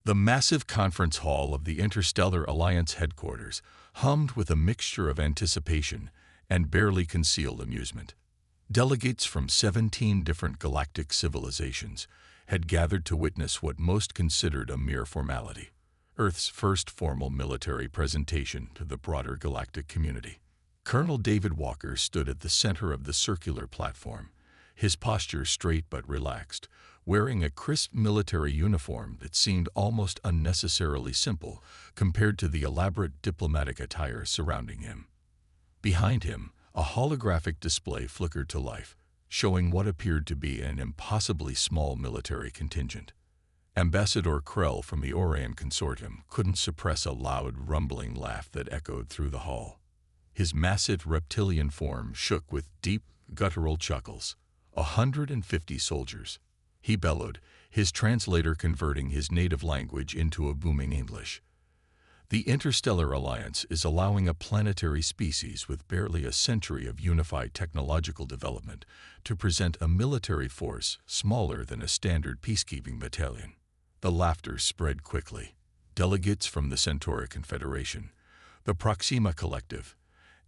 The massive conference hall of the Interstellar Alliance headquarters hummed with a mixture of anticipation and barely concealed amusement. Delegates from 17 different galactic civilizations had gathered to witness what most considered a mere formality, Earth's first formal military presentation to the broader galactic community. Colonel David Walker stood at the center of the circular platform, his posture straight but relaxed, wearing a crisp military uniform that seemed almost unnecessarily simple compared to the elaborate diplomatic attire surrounding him. Behind him, a holographic display flickered to life, showing what appeared to be an impossibly small military contingent. Ambassador Krell from the Orion Consortium couldn't suppress a loud, rumbling laugh that echoed through the hall. His massive reptilian form shook with deep, guttural chuckles. 150 soldiers, he bellowed, his translator converting his native language into a booming English. The Interstellar Alliance is allowing a planetary species with barely a century of unified technological development to present a military force smaller than a standard peacekeeping battalion. The laughter spread quickly. Delegates from the Centauri Confederation, the Proxima Collective,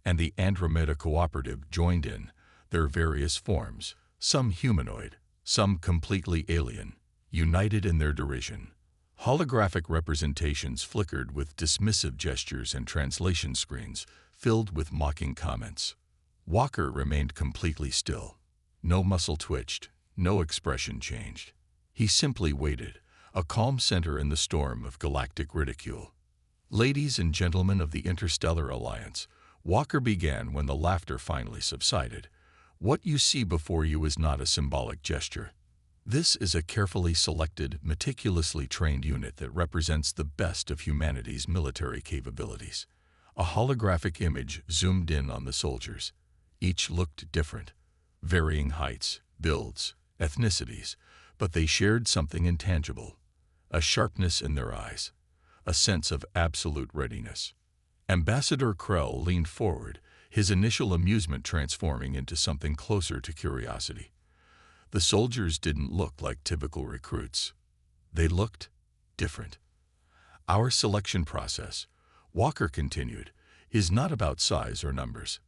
and the Andromeda Cooperative joined in, their various forms, some humanoid, some completely alien, united in their derision. Holographic representations flickered with dismissive gestures and translation screens filled with mocking comments. Walker remained completely still. No muscle twitched, no expression changed. He simply waited, a calm center in the storm of galactic ridicule. Ladies and gentlemen of the Interstellar Alliance, Walker began when the laughter finally subsided. What you see before you is not a symbolic gesture. This is a carefully selected, meticulously trained unit that represents the best of humanity's military capabilities. A holographic image zoomed in on the soldiers. Each looked different, varying heights, builds, ethnicities, but they shared something intangible, a sharpness in their eyes, a sense of absolute readiness. Ambassador Krell leaned forward, his initial amusement transforming into something closer to curiosity. The soldiers didn't look like typical recruits. They looked different. Our selection process, Walker continued, is not about size or numbers.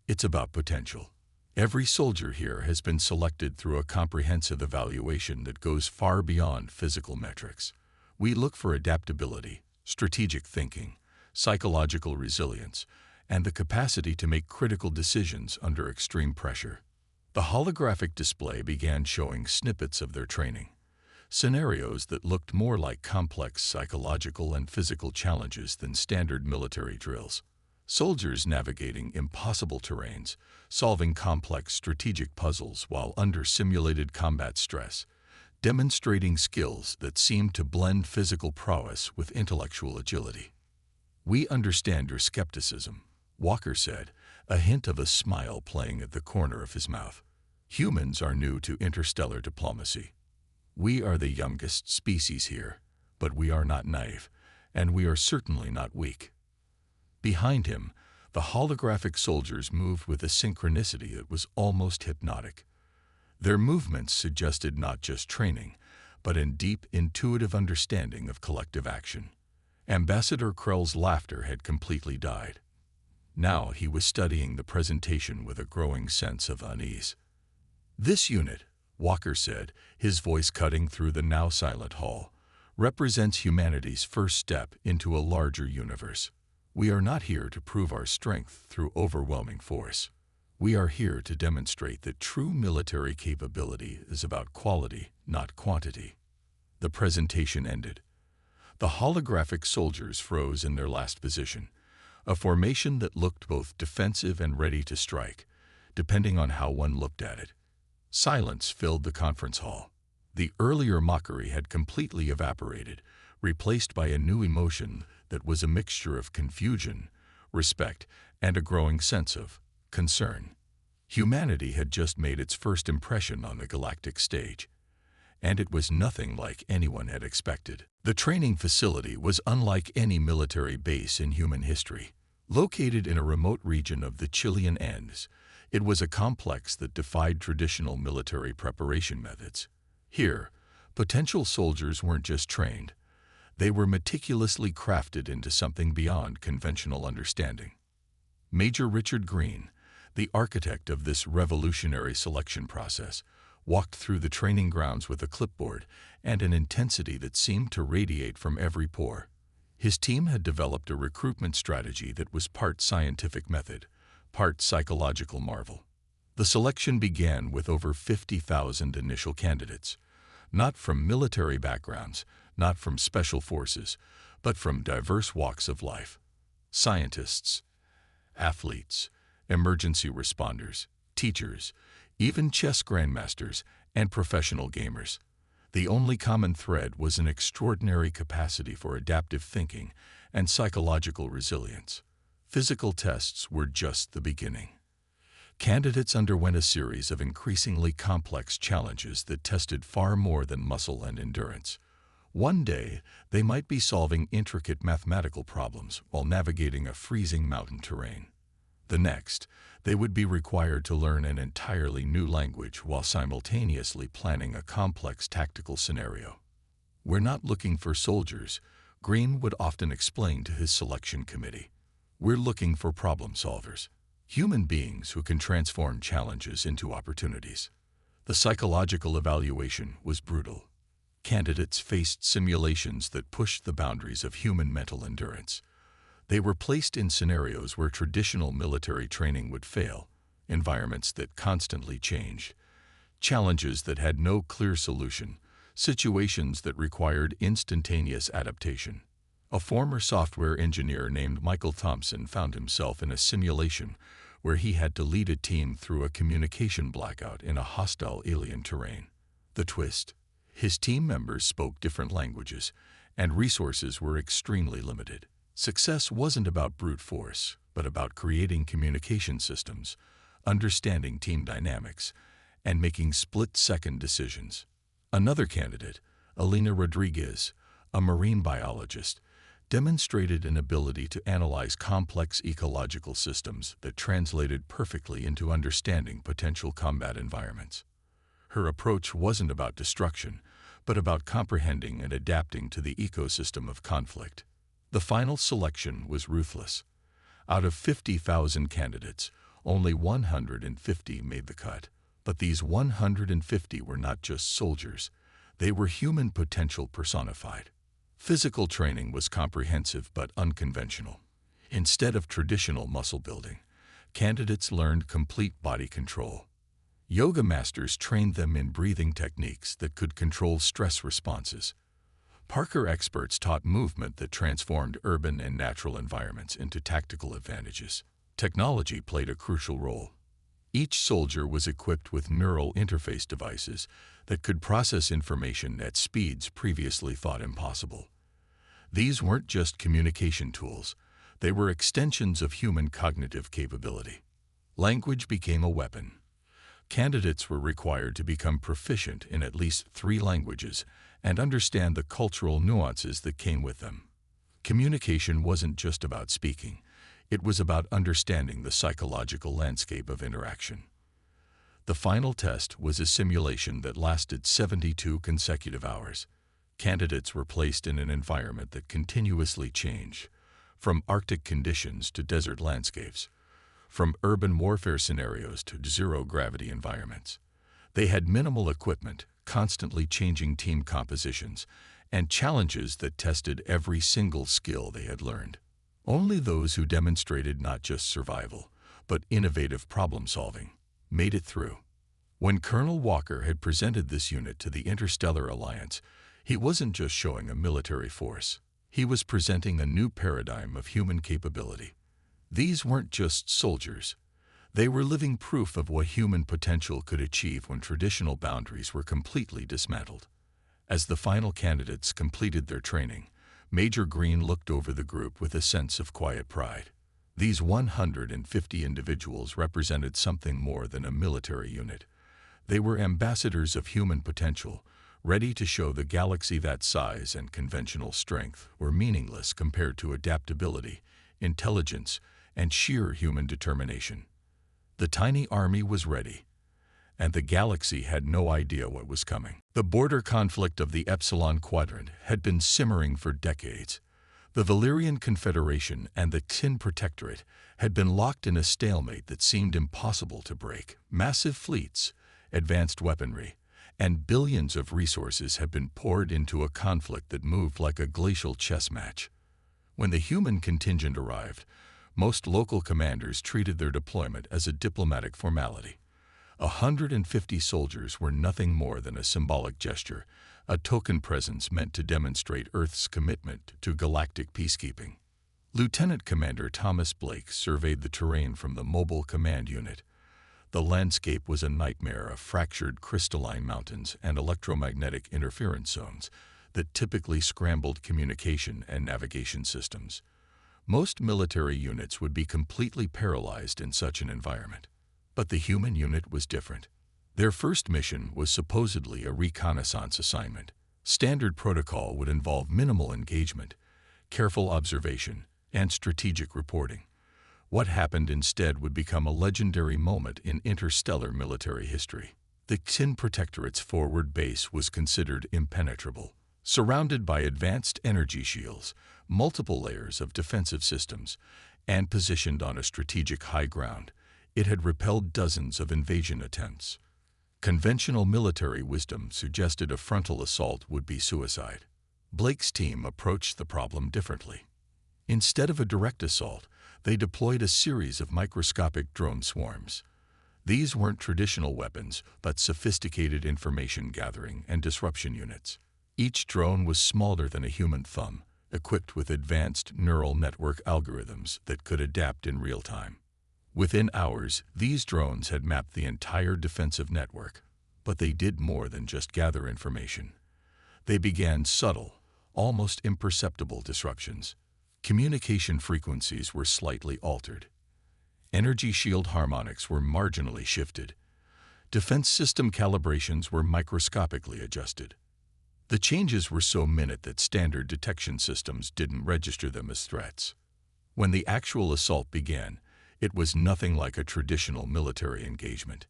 It's about potential. Every soldier here has been selected through a comprehensive evaluation that goes far beyond physical metrics. We look for adaptability, strategic thinking, psychological resilience, and the capacity to make critical decisions under extreme pressure. The holographic display began showing snippets of their training, scenarios that looked more like complex psychological and physical challenges than standard military drills. Soldiers navigating impossible terrains, solving complex strategic puzzles while under simulated combat stress, demonstrating skills that seemed to blend physical prowess with intellectual agility. "We understand your skepticism," Walker said, a hint of a smile playing at the corner of his mouth. "Humans are new to interstellar diplomacy. We are the youngest species here, but we are not naive, and we are certainly not weak." Behind him, the holographic soldiers moved with a synchronicity that was almost hypnotic. Their movements suggested not just training, but a deep, intuitive understanding of collective action. Ambassador Krell's laughter had completely died. Now he was studying the presentation with a growing sense of unease. "This unit," Walker said, his voice cutting through the now silent hall, "represents humanity's first step into a larger universe. We are not here to prove our strength through overwhelming force. We are here to demonstrate that true military capability is about quality, not quantity." The presentation ended. The holographic soldiers froze in their last position, a formation that looked both defensive and ready to strike, depending on how one looked at it. Silence filled the conference hall. The earlier mockery had completely evaporated, replaced by a new emotion that was a mixture of confusion, respect, and a growing sense of concern. Humanity had just made its first impression on the galactic stage, and it was nothing like anyone had expected. The training facility was unlike any military base in human history. Located in a remote region of the Chilean Andes, it was a complex that defied traditional military preparation methods. Here, potential soldiers weren't just trained. They were meticulously crafted into something beyond conventional understanding. Major Richard Green, the architect of this revolutionary selection process, walked through the training grounds with a clipboard and an intensity that seemed to radiate from every pore. His team had developed a recruitment strategy that was part scientific method, part psychological marvel. The selection began with over 50,000 initial candidates, not from military backgrounds, not from special forces, but from diverse walks of life. Scientists, athletes, emergency responders, teachers, even chess grandmasters, and professional gamers. The only common thread was an extraordinary capacity for adaptive thinking and psychological resilience. Physical tests were just the beginning. Candidates underwent a series of increasingly complex challenges that tested far more than muscle and endurance. One day, they might be solving intricate mathematical problems while navigating a freezing mountain terrain. The next, they would be required to learn an entirely new language while simultaneously planning a complex tactical scenario. "We're not looking for soldiers," Green would often explain to his selection committee. "We're looking for problem solvers, human beings who can transform challenges into opportunities." The psychological evaluation was brutal. Candidates faced simulations that pushed the boundaries of human mental endurance. They were placed in scenarios where traditional military training would fail, environments that constantly changed, challenges that had no clear solution, situations that required instantaneous adaptation. A former software engineer named Michael Thompson found himself in a simulation where he had to lead a team through a communication blackout in a hostile alien terrain. The twist: his team members spoke different languages, and resources were extremely limited. Success wasn't about brute force, but about creating communication systems, understanding team dynamics, and making split-second decisions. Another candidate, Alina Rodriguez, a marine biologist, demonstrated an ability to analyze complex ecological systems that translated perfectly into understanding potential combat environments. Her approach wasn't about destruction, but about comprehending and adapting to the ecosystem of conflict. The final selection was ruthless. Out of 50,000 candidates, only 150 made the cut. But these 150 were not just soldiers. They were human potential personified. Physical training was comprehensive but unconventional. Instead of traditional muscle building, candidates learned complete body control. Yoga masters trained them in breathing techniques that could control stress responses. Parkour experts taught movement that transformed urban and natural environments into tactical advantages. Technology played a crucial role. Each soldier was equipped with neural interface devices that could process information at speeds previously thought impossible. These weren't just communication tools, they were extensions of human cognitive capability. Language became a weapon. Candidates were required to become proficient in at least 3 languages and understand the cultural nuances that came with them. Communication wasn't just about speaking, it was about understanding the psychological landscape of interaction. The final test was a simulation that lasted 72 consecutive hours. Candidates were placed in an environment that continuously changed, from Arctic conditions to desert landscapes, from urban warfare scenarios to zero-gravity environments. They had minimal equipment, constantly changing team compositions, and challenges that tested every single skill they had learned. Only those who demonstrated not just survival, but innovative problem-solving, made it through. When Colonel Walker had presented this unit to the Interstellar Alliance, he wasn't just showing a military force. He was presenting a new paradigm of human capability. These weren't just soldiers. They were living proof of what human potential could achieve when traditional boundaries were completely dismantled. As the final candidates completed their training, Major Green looked over the group with a sense of quiet pride. These 150 individuals represented something more than a military unit. They were ambassadors of human potential, ready to show the galaxy that size and conventional strength were meaningless compared to adaptability, intelligence, and sheer human determination. The tiny army was ready, and the galaxy had no idea what was coming. The border conflict of the Epsilon Quadrant had been simmering for decades. The Valyrian Confederation and the Xin Protectorate had been locked in a stalemate that seemed impossible to break. Massive fleets, advanced weaponry, and billions of resources had been poured into a conflict that moved like a glacial chess match. When the human contingent arrived, most local commanders treated their deployment as a diplomatic formality. 150 soldiers were nothing more than a symbolic gesture, a token presence meant to demonstrate Earth's commitment to galactic peacekeeping. Lieutenant Commander Thomas Blake surveyed the terrain from the mobile command unit. The landscape was a nightmare of fractured crystalline mountains and electromagnetic interference zones that typically scrambled communication and navigation systems. Most military units would be completely paralyzed in such an environment. But the human unit was different. Their first mission was supposedly a reconnaissance assignment. Standard protocol would involve minimal engagement, careful observation, and strategic reporting. What happened instead would become a legendary moment in interstellar military history. The Xin Protectorate's forward base was considered impenetrable. Surrounded by advanced energy shields, multiple layers of defensive systems, and positioned on a strategic high ground, it had repelled dozens of invasion attempts. Conventional military wisdom suggested a frontal assault would be suicide. Blake's team approached the problem differently. Instead of a direct assault, they deployed a series of microscopic drone swarms. These weren't traditional weapons, but sophisticated information gathering and disruption units. Each drone was smaller than a human thumb, equipped with advanced neural network algorithms that could adapt in real time. Within hours, these drones had mapped the entire defensive network, but they did more than just gather information. They began subtle, almost imperceptible disruptions. Communication frequencies were slightly altered. Energy shield harmonics were marginally shifted. Defense system calibrations were microscopically adjusted. The changes were so minute that standard detection systems didn't register them as threats. When the actual assault began, it was nothing like a traditional military engagement.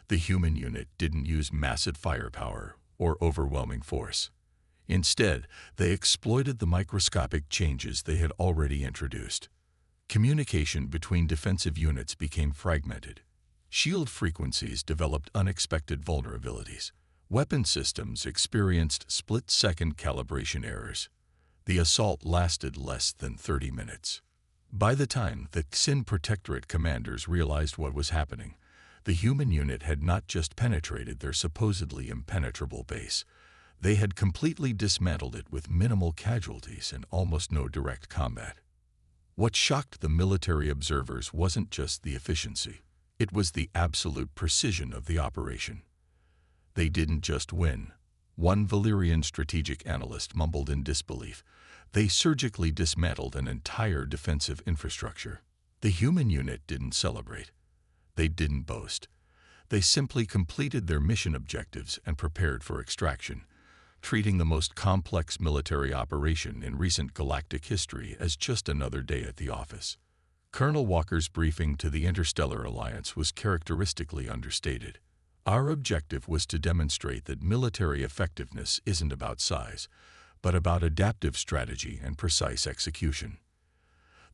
The human unit didn't use massive firepower or overwhelming force. Instead, they exploited the microscopic changes they had already introduced. Communication between defensive units became fragmented. Shield frequencies developed unexpected vulnerabilities. Weapon systems experienced split-second calibration errors. The assault lasted less than 30 minutes. By the time the Xin Protectorate commanders realized what was happening, the human unit had not just penetrated their supposedly impenetrable base, they had completely dismantled it with minimal casualties and almost no direct combat. What shocked the military observers wasn't just the efficiency, it was the absolute precision of the operation. They didn't just win. One Valyrian strategic analyst mumbled in disbelief. They surgically dismantled an entire defensive infrastructure. The human unit didn't celebrate. They didn't boast. They simply completed their mission objectives and prepared for extraction, treating the most complex military operation in recent galactic history as just another day at the office. Colonel Walker's briefing to the Interstellar Alliance was characteristically understated. Our objective was to demonstrate that military effectiveness isn't about size, but about adaptive strategy and precise execution.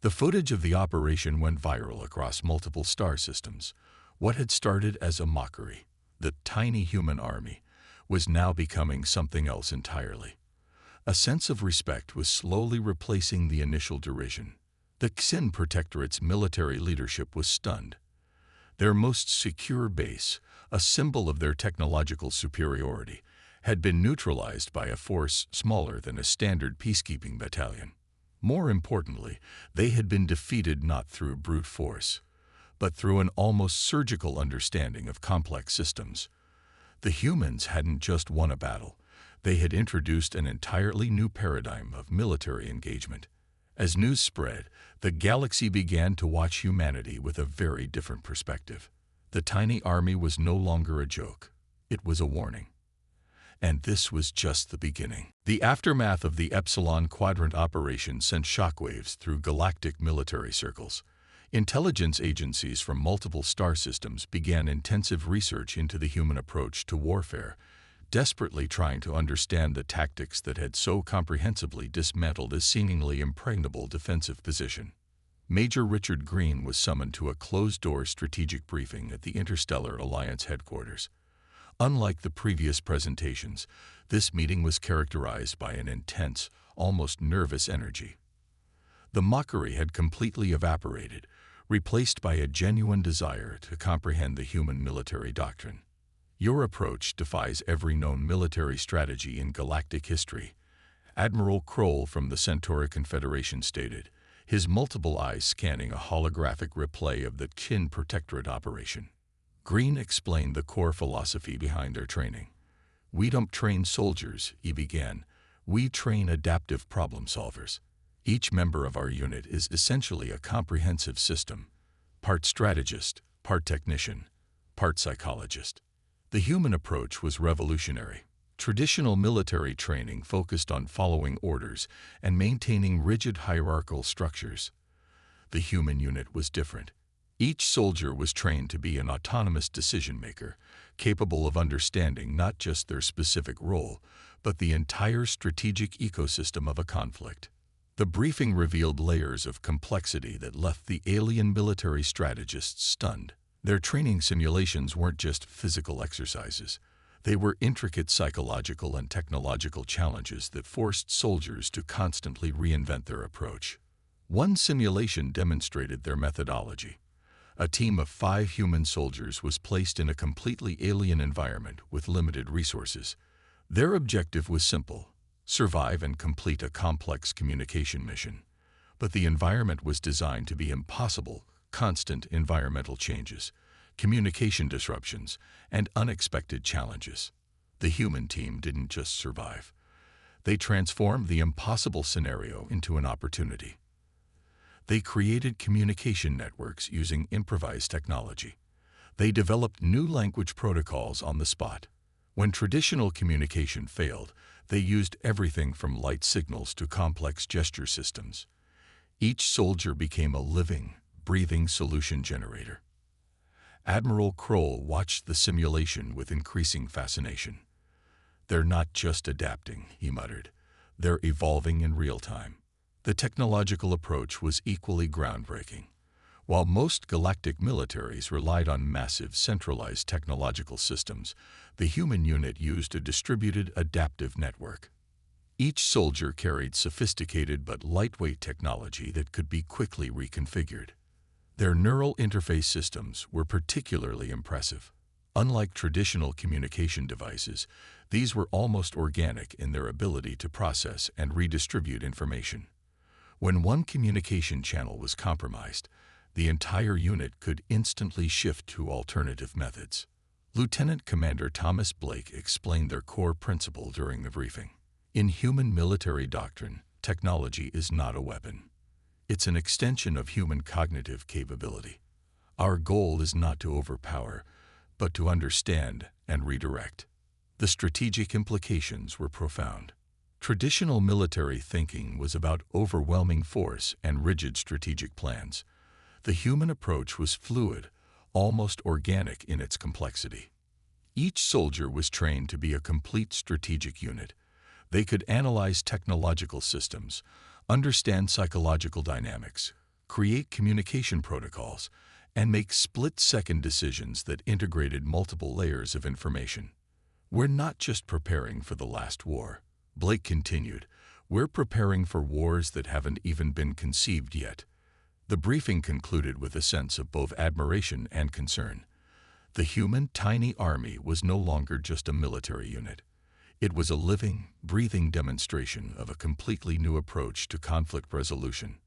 The footage of the operation went viral across multiple star systems. What had started as a mockery, the tiny human army, was now becoming something else entirely. A sense of respect was slowly replacing the initial derision. The Xin Protectorate's military leadership was stunned. Their most secure base, a symbol of their technological superiority, had been neutralized by a force smaller than a standard peacekeeping battalion. More importantly, they had been defeated not through brute force, but through an almost surgical understanding of complex systems. The humans hadn't just won a battle, they had introduced an entirely new paradigm of military engagement. As news spread, the galaxy began to watch humanity with a very different perspective. The tiny army was no longer a joke, it was a warning. And this was just the beginning. The aftermath of the Epsilon Quadrant operation sent shockwaves through galactic military circles. Intelligence agencies from multiple star systems began intensive research into the human approach to warfare, desperately trying to understand the tactics that had so comprehensively dismantled a seemingly impregnable defensive position. Major Richard Green was summoned to a closed-door strategic briefing at the Interstellar Alliance headquarters. Unlike the previous presentations, this meeting was characterized by an intense, almost nervous energy. The mockery had completely evaporated, replaced by a genuine desire to comprehend the human military doctrine. Your approach defies every known military strategy in galactic history, Admiral Kroll from the Centauri Confederation stated, his multiple eyes scanning a holographic replay of the Qin Protectorate operation. Green explained the core philosophy behind their training. "We don't train soldiers," he began. "We train adaptive problem solvers. Each member of our unit is essentially a comprehensive system, part strategist, part technician, part psychologist." The human approach was revolutionary. Traditional military training focused on following orders and maintaining rigid hierarchical structures. The human unit was different. Each soldier was trained to be an autonomous decision-maker, capable of understanding not just their specific role, but the entire strategic ecosystem of a conflict. The briefing revealed layers of complexity that left the alien military strategists stunned. Their training simulations weren't just physical exercises. They were intricate psychological and technological challenges that forced soldiers to constantly reinvent their approach. One simulation demonstrated their methodology. A team of 5 human soldiers was placed in a completely alien environment with limited resources. Their objective was simple: survive and complete a complex communication mission. But the environment was designed to be impossible: constant environmental changes, communication disruptions, and unexpected challenges. The human team didn't just survive. They transformed the impossible scenario into an opportunity. They created communication networks using improvised technology. They developed new language protocols on the spot. When traditional communication failed, they used everything from light signals to complex gesture systems. Each soldier became a living, breathing solution generator. Admiral Kroll watched the simulation with increasing fascination. "They're not just adapting," he muttered. "They're evolving in real time." The technological approach was equally groundbreaking. While most galactic militaries relied on massive, centralized technological systems, the human unit used a distributed, adaptive network. Each soldier carried sophisticated but lightweight technology that could be quickly reconfigured. Their neural interface systems were particularly impressive. Unlike traditional communication devices, these were almost organic in their ability to process and redistribute information. When one communication channel was compromised, the entire unit could instantly shift to alternative methods. Lieutenant Commander Thomas Blake explained their core principle during the briefing. In human military doctrine, technology is not a weapon. It's an extension of human cognitive capability. Our goal is not to overpower, but to understand and redirect. The strategic implications were profound. Traditional military thinking was about overwhelming force and rigid strategic plans. The human approach was fluid, almost organic in its complexity. Each soldier was trained to be a complete strategic unit. They could analyze technological systems, understand psychological dynamics, create communication protocols, and make split-second decisions that integrated multiple layers of information. "We're not just preparing for the last war," Blake continued. "We're preparing for wars that haven't even been conceived yet." The briefing concluded with a sense of both admiration and concern. The human, tiny army was no longer just a military unit. It was a living, breathing demonstration of a completely new approach to conflict resolution.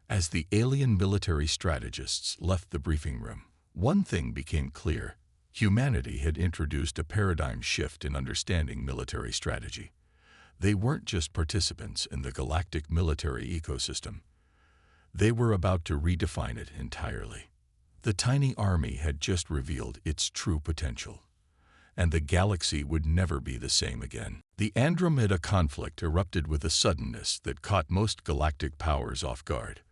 As the alien military strategists left the briefing room, one thing became clear: humanity had introduced a paradigm shift in understanding military strategy. They weren't just participants in the galactic military ecosystem. They were about to redefine it entirely. The tiny army had just revealed its true potential, and the galaxy would never be the same again. The Andromeda conflict erupted with a suddenness that caught most galactic powers off guard.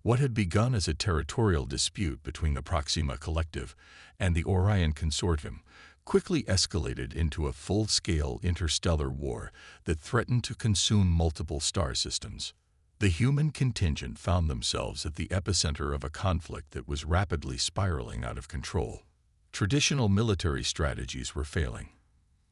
What had begun as a territorial dispute between the Proxima Collective and the Orion Consortium quickly escalated into a full-scale interstellar war that threatened to consume multiple star systems. The human contingent found themselves at the epicenter of a conflict that was rapidly spiraling out of control. Traditional military strategies were failing.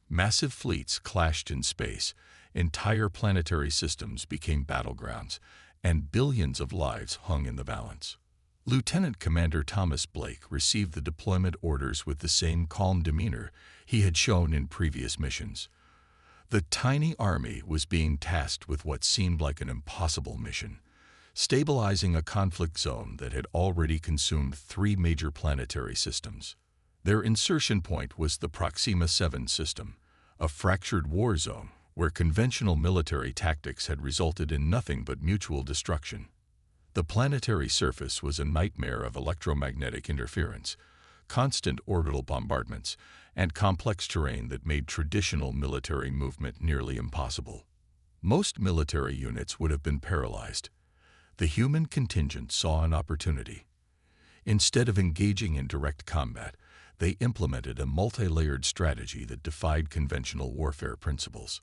Massive fleets clashed in space, entire planetary systems became battlegrounds, and billions of lives hung in the balance. Lieutenant Commander Thomas Blake received the deployment orders with the same calm demeanor he had shown in previous missions. The tiny army was being tasked with what seemed like an impossible mission: stabilizing a conflict zone that had already consumed 3 major planetary systems. Their insertion point was the Proxima 7 system, a fractured war zone where conventional military tactics had resulted in nothing but mutual destruction. The planetary surface was a nightmare of electromagnetic interference, constant orbital bombardments, and complex terrain that made traditional military movement nearly impossible. Most military units would have been paralyzed. The human contingent saw an opportunity. Instead of engaging in direct combat, they implemented a multi-layered strategy that defied conventional warfare principles.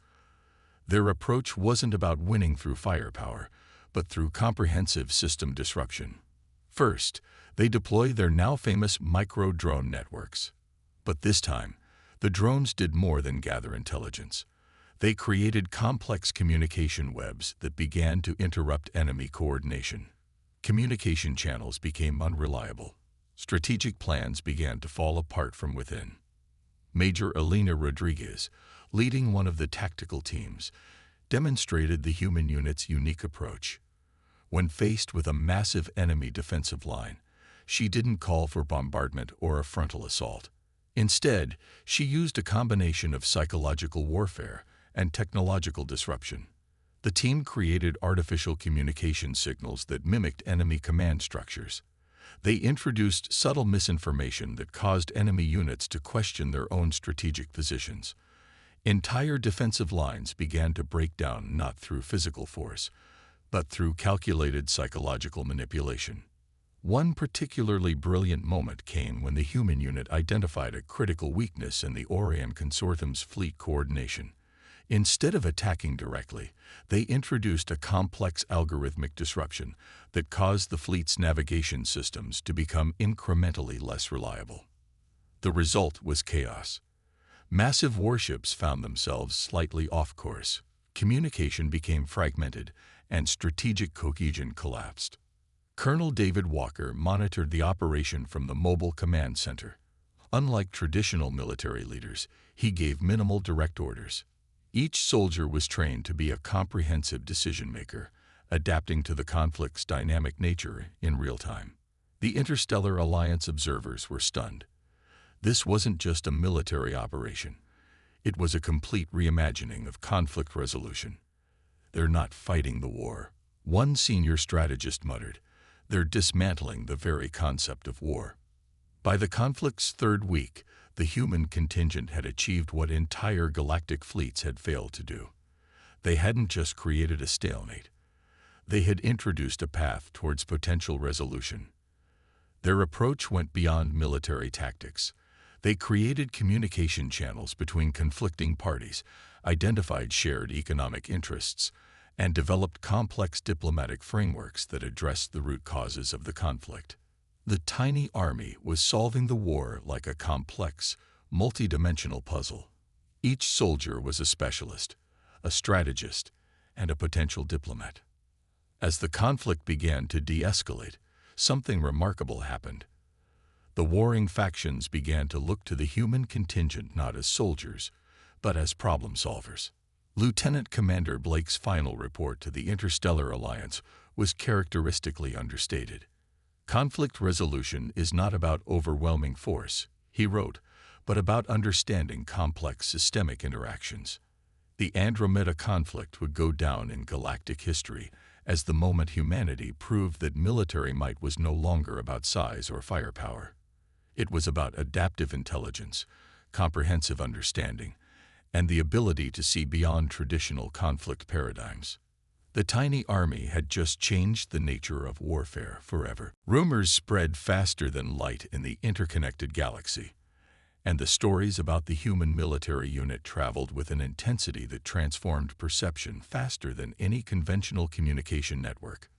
Their approach wasn't about winning through firepower, but through comprehensive system disruption. First, they deployed their now famous micro-drone networks. But this time, the drones did more than gather intelligence. They created complex communication webs that began to interrupt enemy coordination. Communication channels became unreliable. Strategic plans began to fall apart from within. Major Elena Rodriguez, leading one of the tactical teams, demonstrated the human unit's unique approach. When faced with a massive enemy defensive line, she didn't call for bombardment or a frontal assault. Instead, she used a combination of psychological warfare and technological disruption. The team created artificial communication signals that mimicked enemy command structures. They introduced subtle misinformation that caused enemy units to question their own strategic positions. Entire defensive lines began to break down not through physical force, but through calculated psychological manipulation. One particularly brilliant moment came when the human unit identified a critical weakness in the Orion Consortium's fleet coordination. Instead of attacking directly, they introduced a complex algorithmic disruption that caused the fleet's navigation systems to become incrementally less reliable. The result was chaos. Massive warships found themselves slightly off course. Communication became fragmented, and strategic cohesion collapsed. Colonel David Walker monitored the operation from the mobile command center. Unlike traditional military leaders, he gave minimal direct orders. Each soldier was trained to be a comprehensive decision-maker, adapting to the conflict's dynamic nature in real time. The Interstellar Alliance observers were stunned. This wasn't just a military operation. It was a complete reimagining of conflict resolution. "They're not fighting the war," one senior strategist muttered. "They're dismantling the very concept of war." By the conflict's 3rd week, the human contingent had achieved what entire galactic fleets had failed to do. They hadn't just created a stalemate. They had introduced a path towards potential resolution. Their approach went beyond military tactics. They created communication channels between conflicting parties, identified shared economic interests, and developed complex diplomatic frameworks that addressed the root causes of the conflict. The tiny army was solving the war like a complex, multi-dimensional puzzle. Each soldier was a specialist, a strategist, and a potential diplomat. As the conflict began to de-escalate, something remarkable happened. The warring factions began to look to the human contingent not as soldiers, but as problem solvers. Lieutenant Commander Blake's final report to the Interstellar Alliance was characteristically understated. "Conflict resolution is not about overwhelming force," he wrote, "but about understanding complex systemic interactions." The Andromeda conflict would go down in galactic history as the moment humanity proved that military might was no longer about size or firepower. It was about adaptive intelligence, comprehensive understanding, and the ability to see beyond traditional conflict paradigms. The tiny army had just changed the nature of warfare forever. Rumors spread faster than light in the interconnected galaxy, and the stories about the human military unit traveled with an intensity that transformed perception faster than any conventional communication network.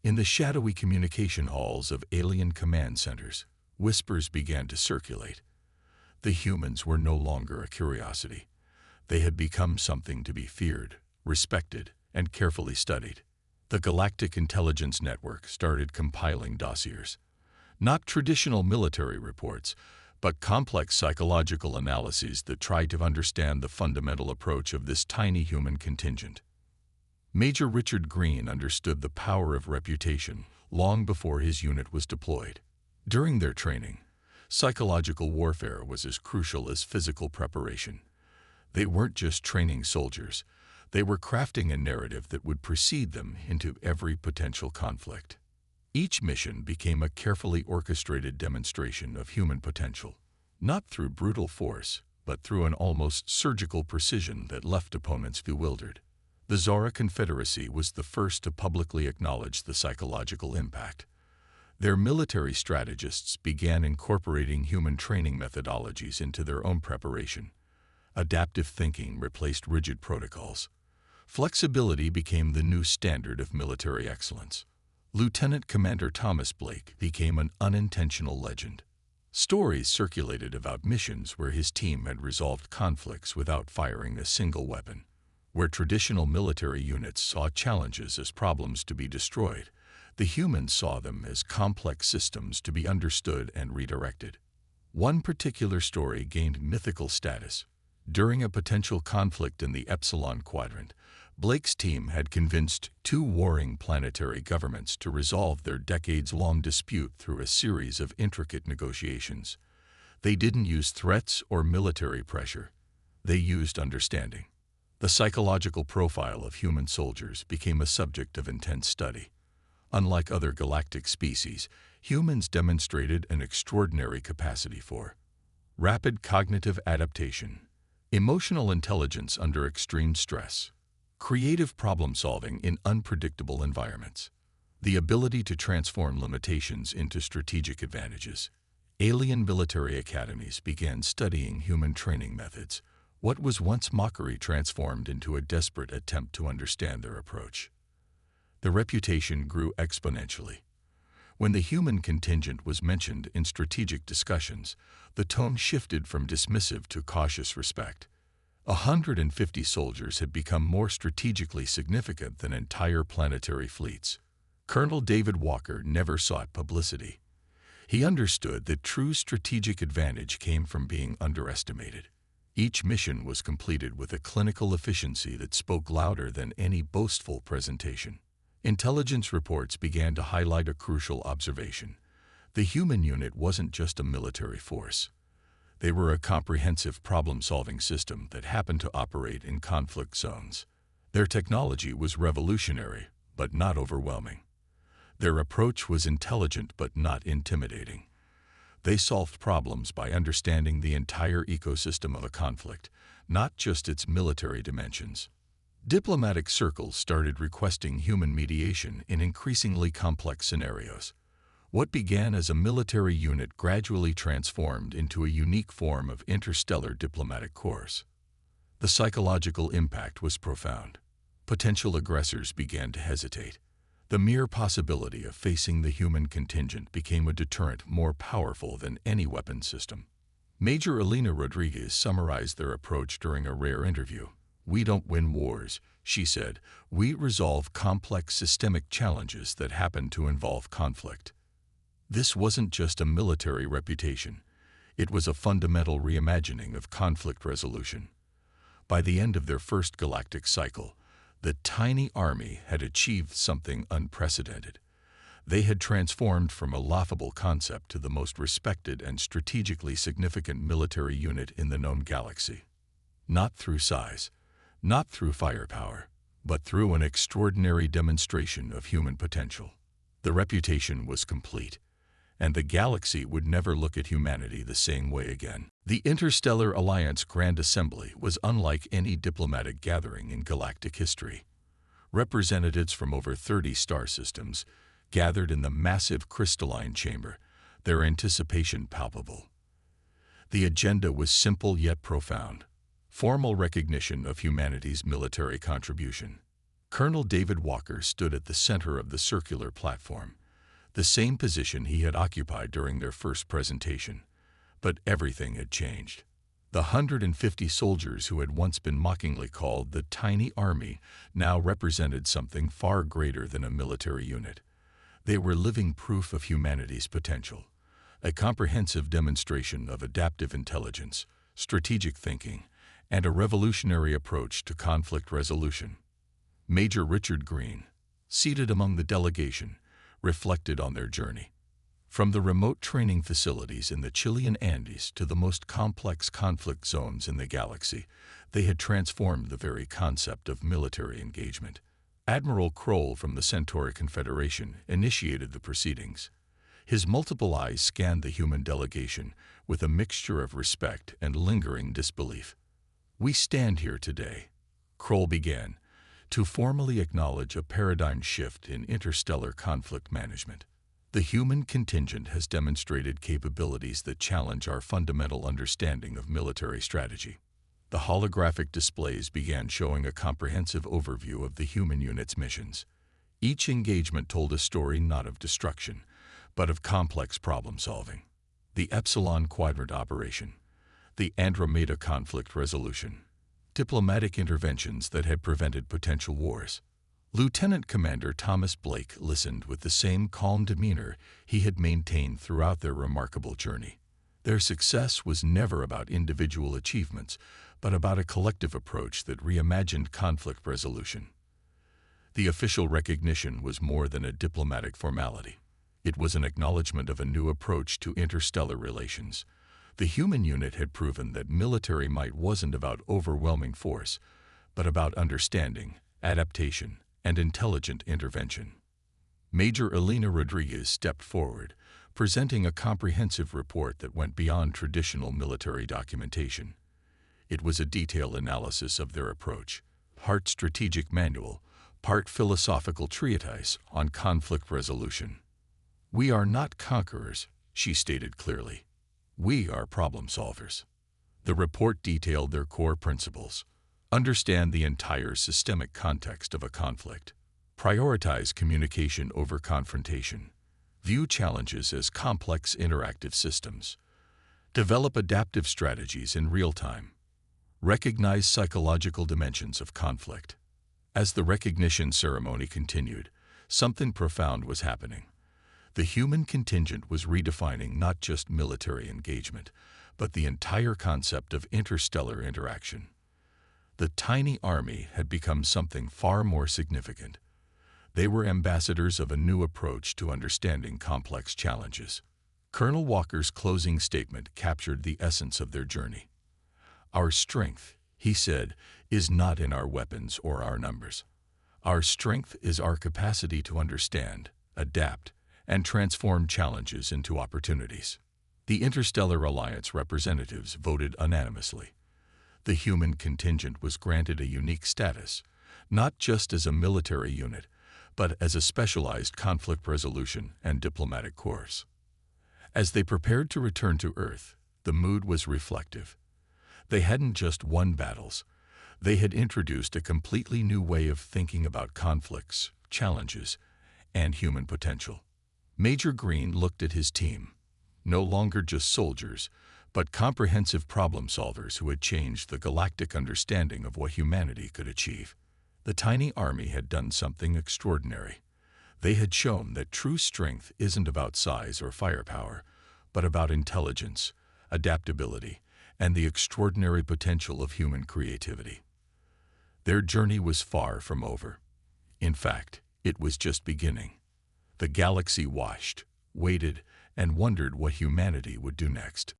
In the shadowy communication halls of alien command centers, whispers began to circulate. The humans were no longer a curiosity. They had become something to be feared, respected, and carefully studied. The Galactic Intelligence Network started compiling dossiers. Not traditional military reports, but complex psychological analyses that tried to understand the fundamental approach of this tiny human contingent. Major Richard Green understood the power of reputation long before his unit was deployed. During their training, psychological warfare was as crucial as physical preparation. They weren't just training soldiers. They were crafting a narrative that would precede them into every potential conflict. Each mission became a carefully orchestrated demonstration of human potential, not through brutal force, but through an almost surgical precision that left opponents bewildered. The Zora Confederacy was the first to publicly acknowledge the psychological impact. Their military strategists began incorporating human training methodologies into their own preparation. Adaptive thinking replaced rigid protocols. Flexibility became the new standard of military excellence. Lieutenant Commander Thomas Blake became an unintentional legend. Stories circulated about missions where his team had resolved conflicts without firing a single weapon, where traditional military units saw challenges as problems to be destroyed. The humans saw them as complex systems to be understood and redirected. One particular story gained mythical status. During a potential conflict in the Epsilon Quadrant, Blake's team had convinced two warring planetary governments to resolve their decades-long dispute through a series of intricate negotiations. They didn't use threats or military pressure. They used understanding. The psychological profile of human soldiers became a subject of intense study. Unlike other galactic species, humans demonstrated an extraordinary capacity for rapid cognitive adaptation, emotional intelligence under extreme stress, creative problem-solving in unpredictable environments, the ability to transform limitations into strategic advantages. Alien military academies began studying human training methods. What was once mockery transformed into a desperate attempt to understand their approach. The reputation grew exponentially. When the human contingent was mentioned in strategic discussions, the tone shifted from dismissive to cautious respect. 150 soldiers had become more strategically significant than entire planetary fleets. Colonel David Walker never sought publicity. He understood that true strategic advantage came from being underestimated. Each mission was completed with a clinical efficiency that spoke louder than any boastful presentation. Intelligence reports began to highlight a crucial observation. The human unit wasn't just a military force. They were a comprehensive problem-solving system that happened to operate in conflict zones. Their technology was revolutionary, but not overwhelming. Their approach was intelligent but not intimidating. They solved problems by understanding the entire ecosystem of a conflict, not just its military dimensions. Diplomatic circles started requesting human mediation in increasingly complex scenarios. What began as a military unit gradually transformed into a unique form of interstellar diplomatic corps. The psychological impact was profound. Potential aggressors began to hesitate. The mere possibility of facing the human contingent became a deterrent more powerful than any weapon system. Major Elena Rodriguez summarized their approach during a rare interview. "We don't win wars," she said. "We resolve complex systemic challenges that happen to involve conflict." This wasn't just a military reputation. It was a fundamental reimagining of conflict resolution. By the end of their first galactic cycle, the tiny army had achieved something unprecedented. They had transformed from a laughable concept to the most respected and strategically significant military unit in the known galaxy. Not through size, not through firepower, but through an extraordinary demonstration of human potential. The reputation was complete, and the galaxy would never look at humanity the same way again. The Interstellar Alliance Grand Assembly was unlike any diplomatic gathering in galactic history. Representatives from over 30 star systems gathered in the massive crystalline chamber, their anticipation palpable. The agenda was simple yet profound: formal recognition of humanity's military contribution. Colonel David Walker stood at the center of the circular platform, the same position he had occupied during their first presentation. But everything had changed. The 150 soldiers who had once been mockingly called the Tiny Army now represented something far greater than a military unit. They were living proof of humanity's potential, a comprehensive demonstration of adaptive intelligence, strategic thinking, and a revolutionary approach to conflict resolution. Major Richard Green, seated among the delegation, reflected on their journey. From the remote training facilities in the Chilean Andes to the most complex conflict zones in the galaxy, they had transformed the very concept of military engagement. Admiral Kroll from the Centauri Confederation initiated the proceedings. His multiple eyes scanned the human delegation with a mixture of respect and lingering disbelief. "We stand here today," Kroll began, "to formally acknowledge a paradigm shift in interstellar conflict management. The human contingent has demonstrated capabilities that challenge our fundamental understanding of military strategy." The holographic displays began showing a comprehensive overview of the human unit's missions. Each engagement told a story not of destruction, but of complex problem-solving. The Epsilon Quadrant Operation, the Andromeda Conflict Resolution, diplomatic interventions that had prevented potential wars. Lieutenant Commander Thomas Blake listened with the same calm demeanor he had maintained throughout their remarkable journey. Their success was never about individual achievements, but about a collective approach that reimagined conflict resolution. The official recognition was more than a diplomatic formality. It was an acknowledgement of a new approach to interstellar relations. The human unit had proven that military might wasn't about overwhelming force, but about understanding, adaptation, and intelligent intervention. Major Elena Rodriguez stepped forward, presenting a comprehensive report that went beyond traditional military documentation. It was a detailed analysis of their approach, part strategic manual, part philosophical treatise on conflict resolution. "We are not conquerors," she stated clearly. "We are problem solvers." The report detailed their core principles. Understand the entire systemic context of a conflict. Prioritize communication over confrontation. View challenges as complex interactive systems. Develop adaptive strategies in real time. Recognize psychological dimensions of conflict. As the recognition ceremony continued, something profound was happening. The human contingent was redefining not just military engagement, but the entire concept of interstellar interaction. The tiny army had become something far more significant. They were ambassadors of a new approach to understanding complex challenges. Colonel Walker's closing statement captured the essence of their journey. "Our strength," he said, "is not in our weapons or our numbers. Our strength is our capacity to understand, adapt, and transform challenges into opportunities." The Interstellar Alliance representatives voted unanimously. The human contingent was granted a unique status, not just as a military unit, but as a specialized conflict resolution and diplomatic corps. As they prepared to return to Earth, the mood was reflective. They hadn't just won battles. They had introduced a completely new way of thinking about conflicts, challenges, and human potential. Major Green looked at his team, no longer just soldiers, but comprehensive problem solvers who had changed the galactic understanding of what humanity could achieve. The tiny army had done something extraordinary. They had shown that true strength isn't about size or firepower, but about intelligence, adaptability, and the extraordinary potential of human creativity. Their journey was far from over. In fact, it was just beginning. The galaxy watched, waited, and wondered what humanity would do next.